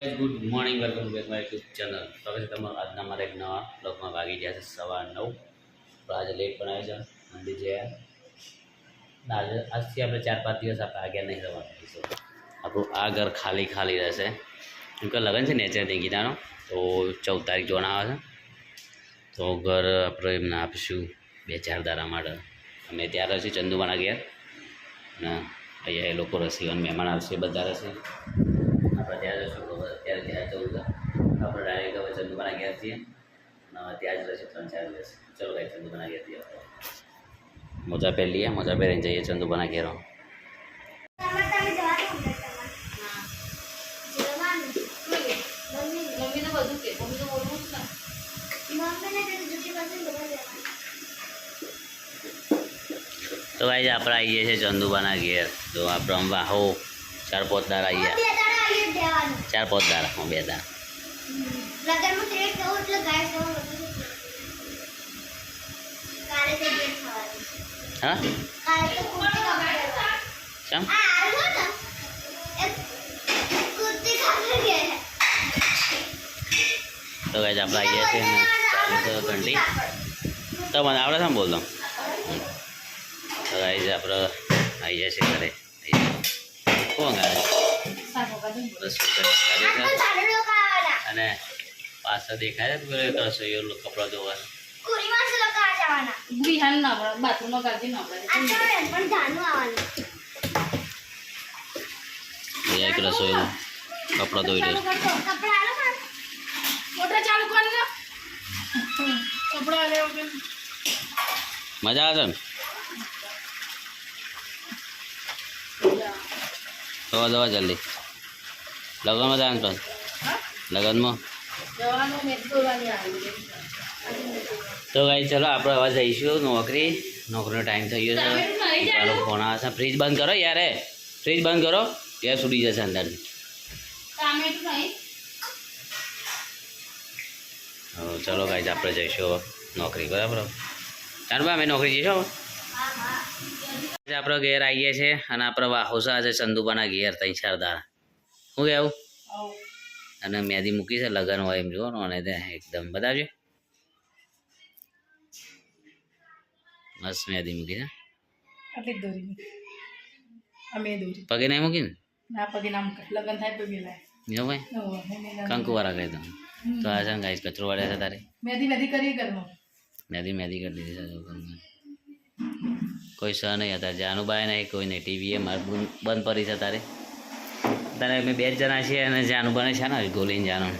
Good morning, welcome back my YouTube channel. તો હવે તમારા આજના મારા એક નવા બ્લોગમાં વાગી ગયા છે 9:15. તો આજે લેટ પણ આવે છે મંદિર જે આજે આજથી આપણે 4-5 દિવસ આપણે આગળ નહીં રહેવાનું કહીશું. આપણું આ ઘર ખાલી ખાલી રહેશે કેમ કે લગ્ન છે નેચર ગીતાનો. તો 14 તારીખ જોવાના આવે છે. તો ઘર આપણે એમને આપીશું 2-4 દાડા માટે. અમે ત્યાં રહીશું ચંદુબાના ઘેર અને અહીંયા એ લોકો રહેશે અને મહેમાન આવશે બધા રહેશે. આપણે ત્યાં જશું અત્યારે ત્યાં જવું છે. આપણે ડાયરેક્ટ હવે ચંદુબાના ઘેર છીએ અને ત્યાં જ રહેશે 3-4 દિવસ. ચલો ભાઈ ચંદુબાના ઘેરથી આપણે મોજા પહેરી લઈએ, મોજા પહેરીને જઈએ ચંદુબાના ઘેર. તો ભાઈ આપણે આવીએ છીએ ચંદુબાના ઘેર. તો આપણે વાહો 4-5 દાડા આવ્યા, 4-5 દાડા, હું 2 દાડા. હા કેમ તો ગાઈસ આપણે આવીએ છીએ ને ચાલુ છે ઘંટી. તો મને આવડે છે ને બોલતો. તો ગાઈસ આપણે આવી જાય છે ઘરે. કોણ ગાય અને પાછળ દેખાય છે રસોઈ કપડા ધોવાનું. એક રસોઈ કપડા ધોઈ રહ્યો. મજા આવે છે ને? દવા દવા જલ્દી લગ્નમાં જાય ને લગ્નમાં. તો ભાઈ ચલો આપણે હવે જઈશું નોકરીનો ટાઈમ થઈ ગયો છે. ચાલો ફોન આવે છે. ફ્રીજ બંધ કરો યાર, ફ્રીજ બંધ કરો, યાર સુડી જશે અંદરથી. ચલો ગાઈસ આપણે જઈશું નોકરી. બરાબર ચાલો અમે નોકરી જઈશું. આપણે ઘેર આવીએ છીએ અને આપણે વાહોસા છે ચંદુબાના ઘેર 3-4 દાડા. શું કહેવું? અને મેદી મૂકી છે લગન હોય એમ જુઓ ને એકદમ બતાવજો. મસ્ત મેદી મૂકી છે. પગે નહીં મૂકી ને? કંકુ વાળા કહી દઉં તો આ છે ને ગાઈસ કચરો વાળ્યા છે તારે. મેદી કરી દીધી છે. કોઈ સહ નહીં હતા, જાનુબાઈ નહીં, કોઈ નહીં. ટીવી એ મારે બંધ પડી છે તારે. તારે અમે 2 જણા છીએ અને જાનુબાને છે ને ગોલીને જાનું.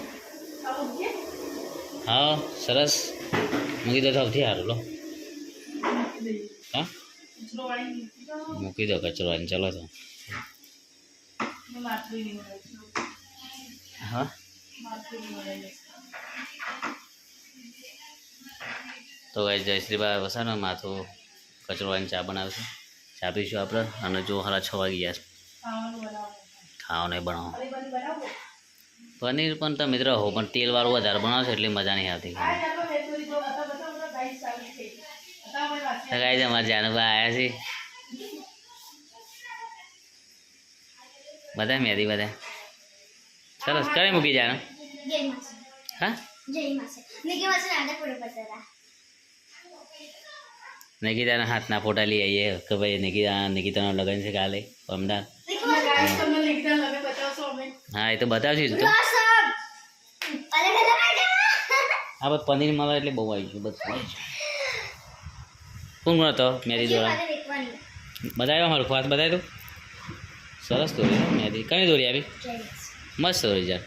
હા સરસ મૂકી દો સૌથી સારું. લો હા મૂકી દો કચરો વાળીને. ચલો તો હા તો ગાઈસ જયશ્રીબા વસાનો માથું કચરો વાળીને ચા બનાવશે. ચા પીશું આપણે. અને જો 6:30 વાગી ગયા છે. ખાવાનું નહીં બનાવો પનીર પણ તમે મિત્રો હો પણ તેલવાળું વધારે બનાવશો એટલે મજા નહીં આવતી. ગાઈસ અમારે જાનુબા આવ્યા છે બધા મેદી બધા. સરસ કરે મૂકી જાનું. હા નિકિતાના હાથના ફોટા લઈ આવીએ કે ભાઈ નિકિતાનો લગ્ન છે કાલે અમદાવાદ. હા એ તો બતાવશું તું. હા બસ પનીર મળે એટલે બહુ આવી ગયું. બધું આવી ગયું. કોણ હતો મેરી દોરા બતાવ્યો મારું ખાસ બતાવી દઉં. સરસ દોરી મેરી. કઈ દોરી આવી? મસ્ત દોરી યાર.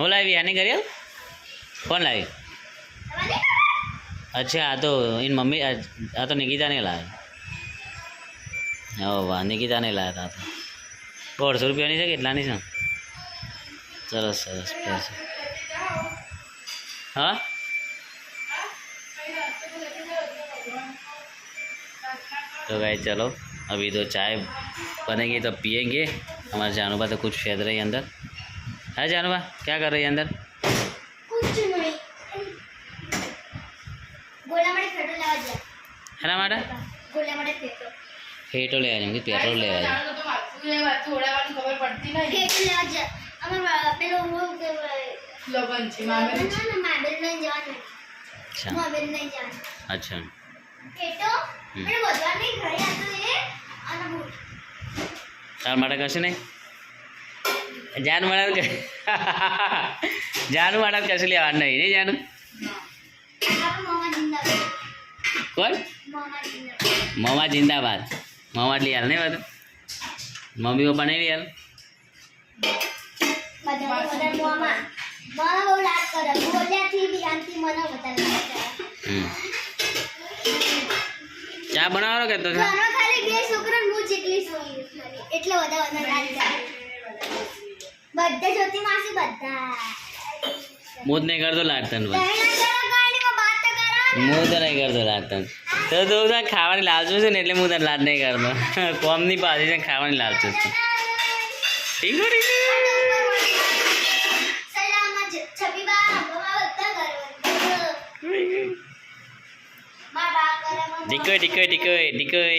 હું લાવી આની કરી કોણ લાવી? અચ્છા આ તો એની મમ્મી. આ તો નિકિતાને લાવે. હા વાહ નિકિતાને લાવ્યા હતા. 150 રૂપિયાની છે કેટલાની છે? સરસ સરસ પૈસા. हाँ तो गाइस चलो अभी तो चाय बनेगी तो पियेंगे. हमारे जानूबा तो कुछ फेंक रही है अंदर. है जानूबा क्या कर रही है अंदर? હેના માટે ફેટો લેવા જેમ કે પેટ્રોલ લેવા જાય અચ્છા તાર માટે કશું નહીં જાન માટે જાનું માટે કશું લેવાનું નહીં નહીં જાનું કોણ મમા જિંદાબાદ મમા લઈ હાલ નહીં બધું મમ્મી પપ્પા નહીં લઈ હાલ ચા બનાવો કે તો હું જ નહીં કરતો લાગતા હું તો નહીં કરતો લાગતા તો તું ખાવાની લાલચું છે ને એટલે હું તને લાડ નહીં કરતો કોમની પાસે છે ખાવાની લાલચું છે ઠીક ડીકોય ડીકોય ડીકોય ડીકોય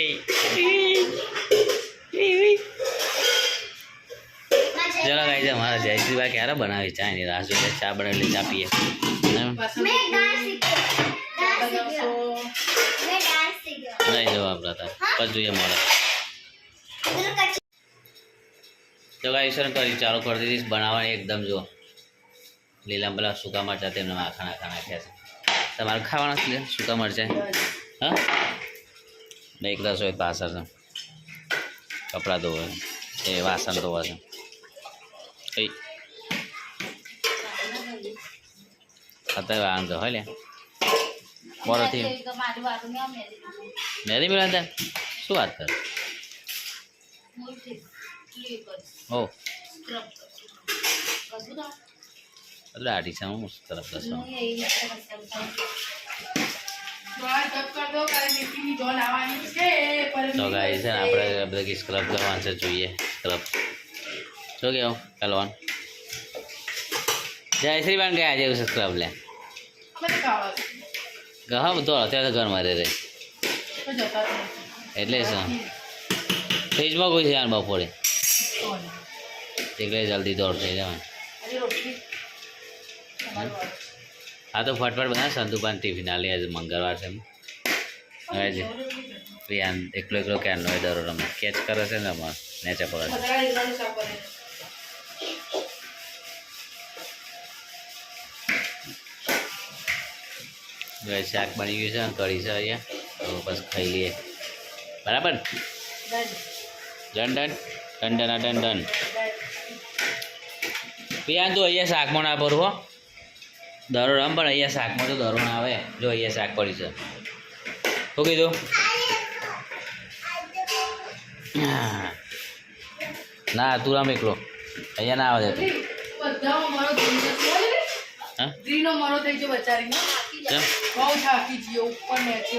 ચલો ગાઈ છે મારા જયશ્રીભાઈ ક્યારે બનાવી ચા ની રાહ જોઈએ ચા બનાવી ચા પીએ નહીં જવાબ હતા પછી જોઈએ મારે તો ગાઈ સર કરી ચાલુ કરી દીધી બનાવવાની એકદમ જો લીલા પેલા સૂકા મરચા તેમને આખા નાખ્યા છે તમારે ખાવાના છે સૂકા મરચા હા ને એક રસોઈ પાછળ છે કપડાં ધોવે એ વાસણ ધોવા છે કઈ અત્યારે વાંધો તો હોય લે મોરોથી મેરી મિલાતા શું વાત કરે ઓ એટલે આટી છે હું તરફ દસો તો ગાઈ છે ને આપણે બધા સ્ક્રબ કરવાનું છે જોઈએ સ્ક્રબ શું કેવું કરવાનું જયશ્રીબાન ગયા જેવું છે સ્ક્રબ લે હા તો અત્યારે તો ઘરમાં રહે એટલે શું ફ્રીજમાં કોઈ છે યાર બપોરે એટલે જલ્દી દોડ થઈ જવાનું હા તો ફટફટ બધા સંતુપાન ટિફિન આલી આજે મંગળવાર છે હવે છે પ્રિયાન એકલો એકલો ક્યારનો હોય દરો રમે કેચ કરે છે ને અમારે નેચા પડે છે શાક બની ગયું છે ને કઢી છે અહીંયા તો બસ ખાઈ લઈએ બરાબર done done done done done done Priyan તો અહીંયા શાકમાં ના પડવું હો દરો રમ પણ અહીંયા શાકમાં તો દરો ના આવે જો અહીંયા શાક પડી છે શું કીધું ના તું રામ એકલો અહીંયા ના આવે તું રીનો મરો થઈ ગયો બચારીનો બહુ થાકી ગયો ઉપર નેચે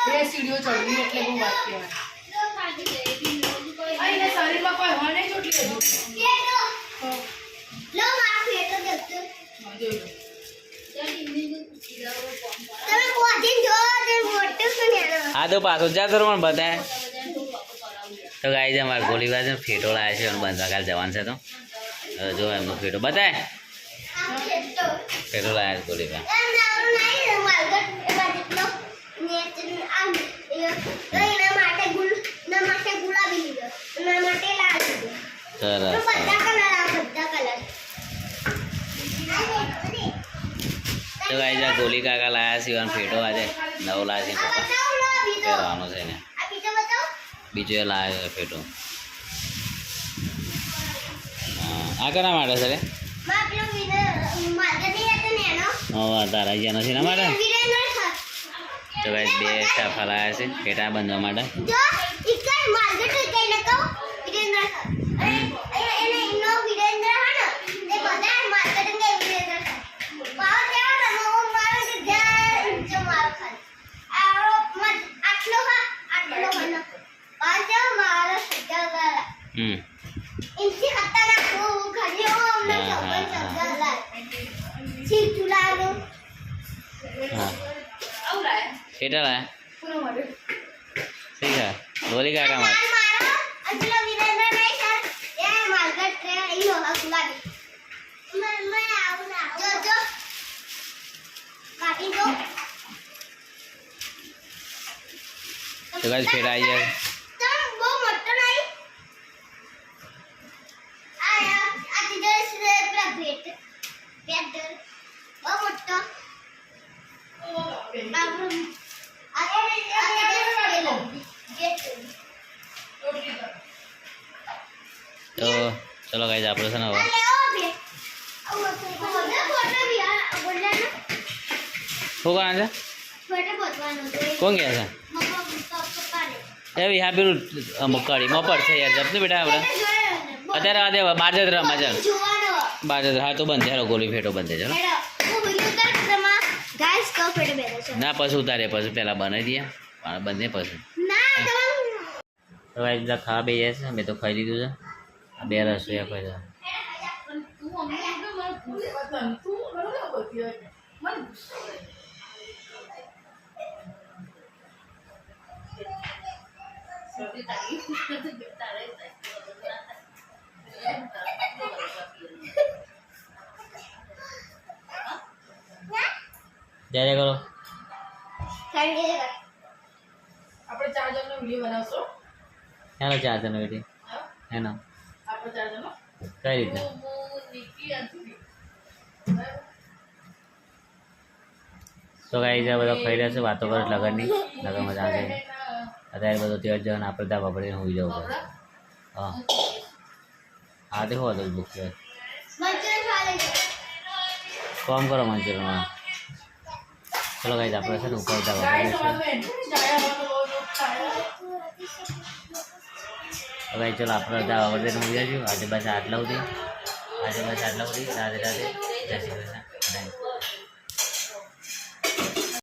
બે સીડીઓ ચડવી એટલે બહુ વાત કહેવાય અહીંના શરીરમાં કોઈ હોય નહીં ચોટલી હા તો પાછો જા કરો પણ બતાય તો ગાઈ છે અમારે ગોલીબાર છે ફેટો લાવે છે એનું બંધવા કાલ જવાનું છે તો જો એમનો ફેટો બતાય ફેટો લાવે ગોલીબાર સરસ તો ગાઈ જા ગોલી કાકા લાયા સિવાન ફેટો આજે નવો લાવે છે પહેરવાનો છે ને બીજો એ લાવે છે ફેટો આ કના માટે છે રે તારા જેનો છે એના માટે તો ગાઈ બે સાફા લાવ્યા છે ફેટા બાંધવા માટે હા આવું લાયા કેટલા લાયા પૂરા માટે ઠીક છે બોલી કાકા માં તો ગાઈસ ફેર આવી જાય તો ચલો ગાઈસ આપણે છે ને હવે શું કરવાનું છે કોણ ગયા છે એ હા પેલું મકડી મપડ છે યાર જપને બેટા આપણે અત્યારે આ દે બાર જ રમા ચાલ બાર જ હા તો બંધ ચાલો ગોલી ફેટો બંધ ચાલો ના પછી ઉતારે પછી પહેલાં બનાવી દઈએ બંને પછી તો ભાઈ બધા ખાવા બે જાય છે મેં તો ખાઈ લીધું છે આ બે રસોઈ ખાઈ છે જય કરો આપણે 4 જણનો વિડિયો બનાવશો હેલો ચાર્જરનો વિડીયો હેનો આપણે 4 જણનો કઈ રીતે નિકી અંજલિ તો ગાઈ છે બધા ખાઈ રહ્યા છે વાતો કરે લગનની લગન મજા આવે અત્યારે બધો ત્યાં જવાનું આપણે ત્યાં વાપરીને હોઈ જવું પડે હા હા તે હોવા દો બુક છે કોમ કરો મંચુરિયનમાં ચલો ગાઈ આપણે છે ને ઉપર ત્યાં વાપરીએ છીએ હવે ચલો આપણે ત્યાં વાપરીને હોઈ જશું આજે બસ આટલા સુધી રાધે રાધે જય શ્રી કૃષ્ણ